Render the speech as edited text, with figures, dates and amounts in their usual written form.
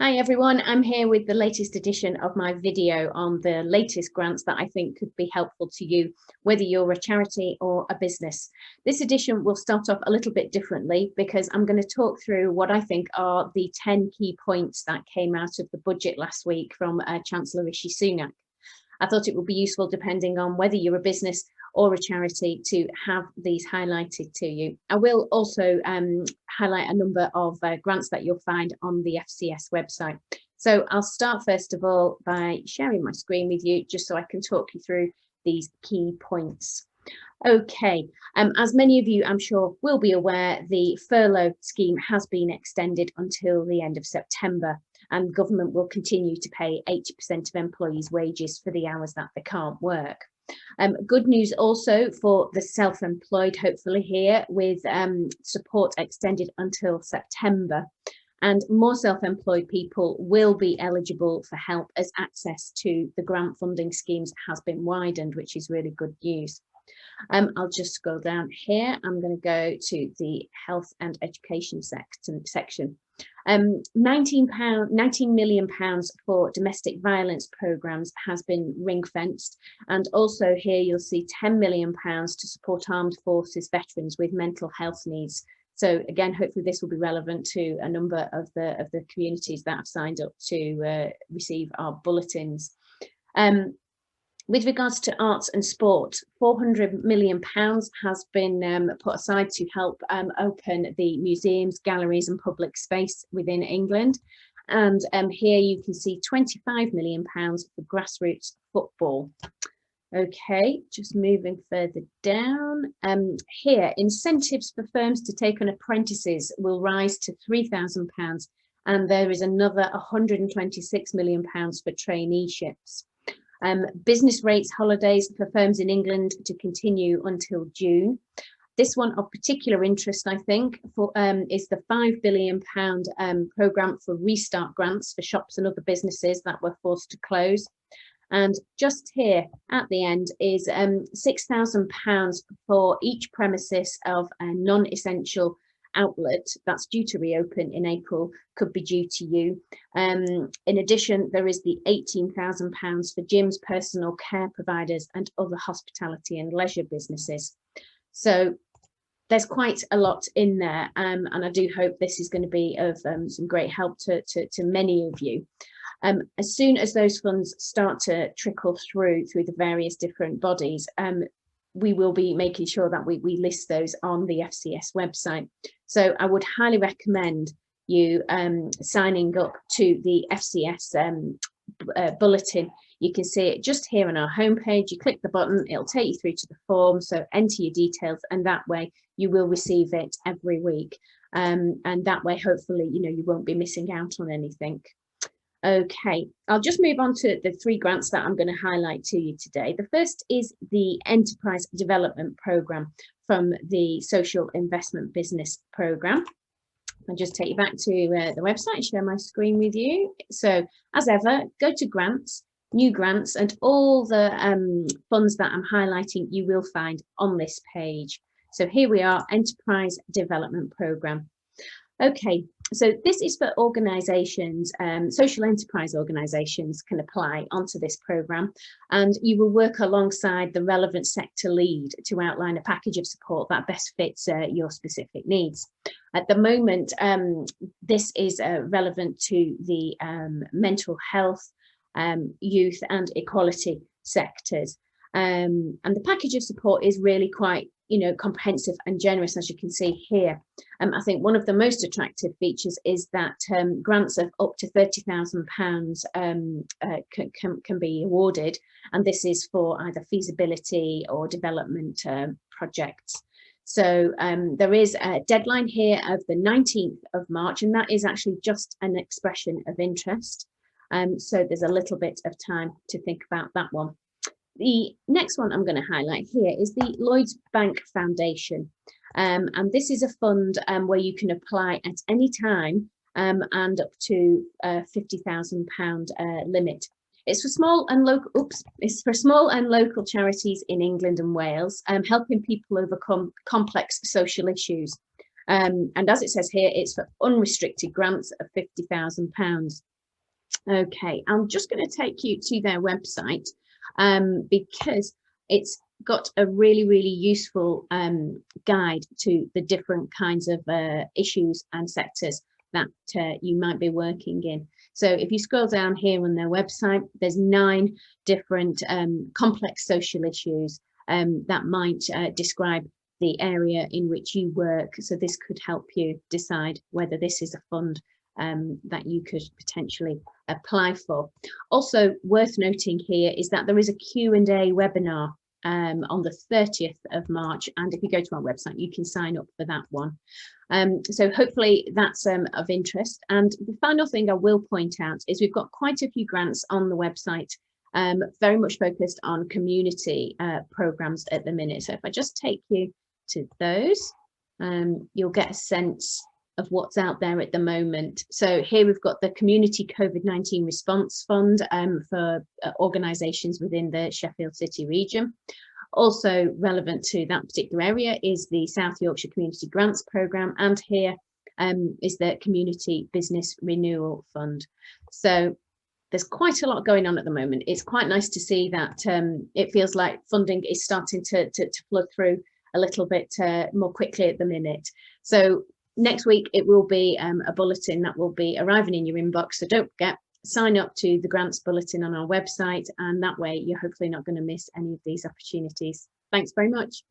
Hi everyone, I'm here with the latest edition of my video on the latest grants that I think could be helpful to you, whether you're a charity or a business. This edition will start off a little bit differently because I'm going to talk through what I think are the 10 key points that came out of the budget last week from Chancellor Rishi Sunak. I thought it would be useful, depending on whether you're a business or a charity, to have these highlighted to you. I will also highlight a number of grants that you'll find on the FCS website. So I'll start first of all by sharing my screen with you, just so I can talk you through these key points. Okay, as many of you I'm sure will be aware, the furlough scheme has been extended until the end of September, and government will continue to pay 80% of employees' wages for the hours that they can't work. Good news also for the self-employed, hopefully here, with support extended until September. And more self-employed people will be eligible for help as access to the grant funding schemes has been widened, which is really good news. I'll just scroll down here. I'm going to go to the health and education section. 19 million pounds for domestic violence programmes has been ring-fenced, and also here you'll see 10 million pounds to support armed forces veterans with mental health needs. So again, hopefully this will be relevant to a number of the communities that have signed up to receive our bulletins. With regards to arts and sport, £400 million has been put aside to help open the museums, galleries and public space within England. And here you can see £25 million for grassroots football. Okay, just moving further down. Here, incentives for firms to take on apprentices will rise to £3,000, and there is another £126 million for traineeships. Business rates holidays for firms in England to continue until June. This one of particular interest, I think, is the £5 billion programme for restart grants for shops and other businesses that were forced to close. And just here at the end is £6,000 for each premises of a non-essential outlet that's due to reopen in April, could be due to you. In addition, there is the £18,000 for gyms, personal care providers and other hospitality and leisure businesses. So there's quite a lot in there, and I do hope this is going to be of some great help to many of you. As soon as those funds start to trickle through the various different bodies, we will be making sure that we list those on the FCS website. So I would highly recommend you signing up to the FCS bulletin. You can see it just here on our homepage. You click the button, it'll take you through to the form. So enter your details, and that way you will receive it every week. And that way, hopefully, you won't be missing out on anything. Okay, I'll just move on to the three grants that I'm going to highlight to you today. The first is the Enterprise Development Programme from the Social Investment Business Programme. I'll just take you back to the website, share my screen with you. So as ever, go to grants, new grants, and all the funds that I'm highlighting you will find on this page. So here we are, Enterprise Development Programme. Okay, so this is for organisations, social enterprise organisations can apply onto this programme, and you will work alongside the relevant sector lead to outline a package of support that best fits your specific needs. At the moment, this is relevant to the mental health, youth and equality sectors. And the package of support is really quite comprehensive and generous, as you can see here. I think one of the most attractive features is that grants of up to £30,000 can be awarded, and this is for either feasibility or development projects. So there is a deadline here of the 19th of March, and that is actually just an expression of interest. So there's a little bit of time to think about that one. The next one I'm going to highlight here is the Lloyd's Bank Foundation. And this is a fund where you can apply at any time and up to £50,000 limit. It's for small and local charities in England and Wales, helping people overcome complex social issues. And as it says here, it's for unrestricted grants of £50,000. Okay, I'm just going to take you to their website because it's got a really, really useful guide to the different kinds of issues and sectors that you might be working in. So if you scroll down here on their website, there's 9 different complex social issues that might describe the area in which you work. So this could help you decide whether this is a fund that you could potentially apply for. Also worth noting here is that there is a Q&A webinar on the 30th of March, and if you go to our website you can sign up for that one. So hopefully that's of interest. And the final thing I will point out is we've got quite a few grants on the website, very much focused on community programs at the minute. So if I just take you to those, you'll get a sense of what's out there at the moment. So here we've got the Community COVID-19 Response Fund for organisations within the Sheffield City region. Also relevant to that particular area is the South Yorkshire Community Grants Programme, and here is the Community Business Renewal Fund. So there's quite a lot going on at the moment. It's quite nice to see that it feels like funding is starting to flood through a little bit more quickly at the minute. So next week it will be a bulletin that will be arriving in your inbox. So don't forget, sign up to the grants bulletin on our website, and that way you're hopefully not going to miss any of these opportunities. Thanks very much.